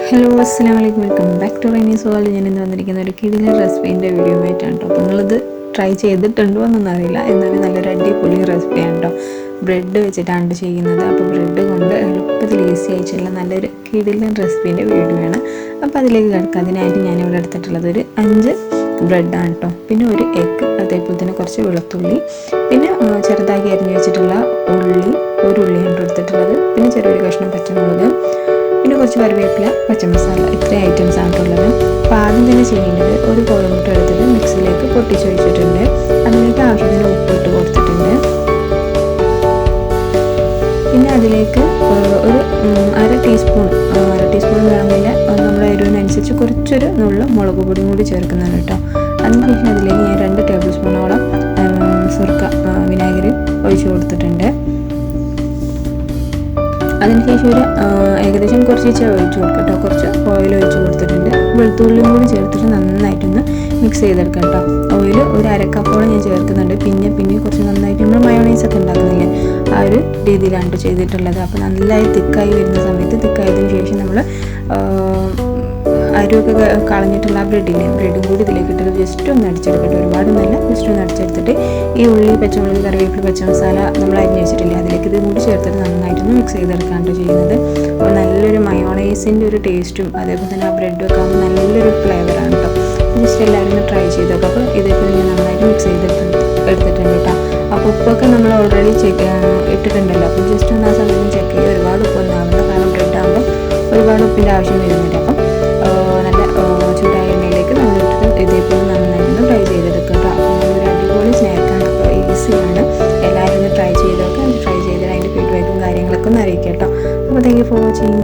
Hello അസ്സലാമു അലൈക്കും, welcome back to റൈനീസ് world. ഞാൻ ഇന്ന് വന്നിരിക്കുന്ന ഒരു കിടിലൻ റെസിപ്പീൻ്റെ വീഡിയോ ആയിട്ടാണ് കേട്ടോ. അപ്പോൾ നിങ്ങളിത് ട്രൈ ചെയ്തിട്ടുണ്ടോ എന്നൊന്നും അറിയില്ല, എന്നാലും നല്ലൊരു അടിപൊളി റെസിപ്പിയാണ് കേട്ടോ. ബ്രെഡ് വെച്ചിട്ടാണ് ചെയ്യുന്നത്. അപ്പോൾ ബ്രെഡ് കൊണ്ട് എളുപ്പത്തിൽ ഈസി ആയിട്ടുള്ള നല്ലൊരു കിടിലൻ റെസിപ്പീൻ്റെ വീഡിയോ ആണ്. അപ്പോൾ അതിലേക്ക് കിടക്കുക. അതിനായിട്ട് ഞാനിവിടെ എടുത്തിട്ടുള്ളത് ഒരു 5 ബ്രെഡാണ് കേട്ടോ. പിന്നെ ഒരു എഗ്ഗ്, അതേപോലെ തന്നെ കുറച്ച് വെളുത്തുള്ളി, പിന്നെ ചെറുതാക്കി അരിഞ്ഞ് വെച്ചിട്ടുള്ള ഒരു ഉള്ളിയാണ് എടുത്തിട്ടുള്ളത്. പിന്നെ ചെറിയൊരു കഷ്ണം പച്ചമുളക്, പിന്നെ കുറച്ച് കറിവേപ്പില, പച്ചമസാല, ഇത്രയും ഐറ്റംസ് ആണ് ഉള്ളത്. അപ്പോൾ ആദ്യം തന്നെ ചെയ്യേണ്ടത് ഒരു കോഴിമുട്ട എടുത്തിട്ട് മിക്സിയിലേക്ക് പൊട്ടിച്ചൊഴിച്ചിട്ടുണ്ട്. അതിലേക്ക് ആവശ്യത്തിന് ഉപ്പിട്ട് കൊടുത്തിട്ടുണ്ട്. പിന്നെ അതിലേക്ക് ഒരു അര ടീസ്പൂൺ വേണമെന്നില്ല, നമ്മുടെ എരിവിനനുസരിച്ച് കുറച്ചൊരു നുള്ള മുളക് പൊടിയും കൂടി ചേർക്കുന്നതാണ് കേട്ടോ. അതിനുശേഷം അതിലേക്ക് ഞാൻ 2 ടേബിൾ സ്പൂണോളം സുർക്ക വിനാഗിരി ഒഴിച്ച് കൊടുത്തിട്ടുണ്ട്. അതിനുശേഷം ഒരു ഏകദേശം കുറച്ച് ഒഴിച്ച് കൊടുക്കട്ടോ. കുറച്ച് ഓയിൽ ഒഴിച്ച് കൊടുത്തിട്ടുണ്ട്. വെളുത്തുള്ളിയും കൂടി ചേർത്തിട്ട് നന്നായിട്ടൊന്ന് മിക്സ് ചെയ്തെടുക്കാം കേട്ടോ. ഓയിൽ ഒരു അരക്കപ്പോളം ഞാൻ ചേർക്കുന്നുണ്ട്. പിന്നെ കുറച്ച് നന്നായിട്ട് നമ്മൾ മയോണൈസൊക്കെ ഉണ്ടാക്കുന്നില്ലേ, ആ ഒരു രീതിയിലാണ് ചെയ്തിട്ടുള്ളത്. അപ്പോൾ നന്നായി തിക്കായി വരുന്ന സമയത്ത്, തിക്കായതിനു ശേഷം നമ്മൾ അരിയൊക്കെ കളഞ്ഞിട്ടുള്ള ആ ബ്രെഡും കൂടി ഇതിലേക്ക് ഇട്ടിട്ട് ജസ്റ്റ് ഒന്ന് അടിച്ചെടുക്കട്ടെ. ഒരുപാട് നല്ല ജസ്റ്റ് ഒന്ന് അടിച്ചെടുത്തിട്ട് ഈ ഉള്ളി, പച്ചമുളക്, കറിവേപ്പില, പച്ചമസാല നമ്മൾ അരിഞ്ഞ് വെച്ചിട്ടില്ലേ, അതിലേക്ക് ഇത് കൂടി ചേർത്തിട്ട് നന്നായിട്ടൊന്ന് മിക്സ് ചെയ്തെടുക്കാണ്ട് ചെയ്യുന്നത്. അപ്പോൾ നല്ലൊരു മയോണൈസിൻ്റെ ഒരു ടേസ്റ്റും അതേപോലെ തന്നെ ആ ബ്രെഡും ഒക്കെ ആകുമ്പോൾ നല്ലൊരു ഫ്ലേവറാണ് കേട്ടോ. ജസ്റ്റ് എല്ലാവരും ഒന്ന് ട്രൈ ചെയ്ത് നോക്കാം. അപ്പോൾ ഇതേപോലെ ഞാൻ നന്നായിട്ട് മിക്സ് എടുത്തിട്ടുണ്ട് കേട്ടോ. അപ്പോൾ ഉപ്പൊക്കെ നമ്മൾ ഓൾറെഡി ഇട്ടിട്ടുണ്ടല്ലോ. അപ്പോൾ ജസ്റ്റ് ഒന്ന് ആ സമയത്ത് ചെക്ക് ചെയ്യുക. ഒരുപാട് ഉപ്പൊന്നും ആവില്ല, കാരണം ബ്രെഡ് ആകുമ്പോൾ ഒരുപാട് ഉപ്പിൻ്റെ ആവശ്യം വരുന്നില്ല. അപ്പം നല്ല ചൂടായ എണ്ണയിലേക്ക് നമ്മൾ ഇട്ടിട്ട് ഇതേപോലെ നന്നായിട്ട് ട്രൈ ചെയ്തെടുക്കുക കേട്ടോ. അപ്പോൾ ഒരു അടിപൊളി സ്നാക്കാണ്. അപ്പോൾ ഈസിയാണ്. എല്ലാവരും ഒന്ന് ട്രൈ ചെയ്തൊക്കെ ചെയ്തിട്ട് അതിൻ്റെ ഫീഡ്ബാക്കും കാര്യങ്ങളൊക്കെ ഒന്ന് അറിയിക്കാം കേട്ടോ. അപ്പോൾ താങ്ക് യു ഫോർ വാച്ചിങ്.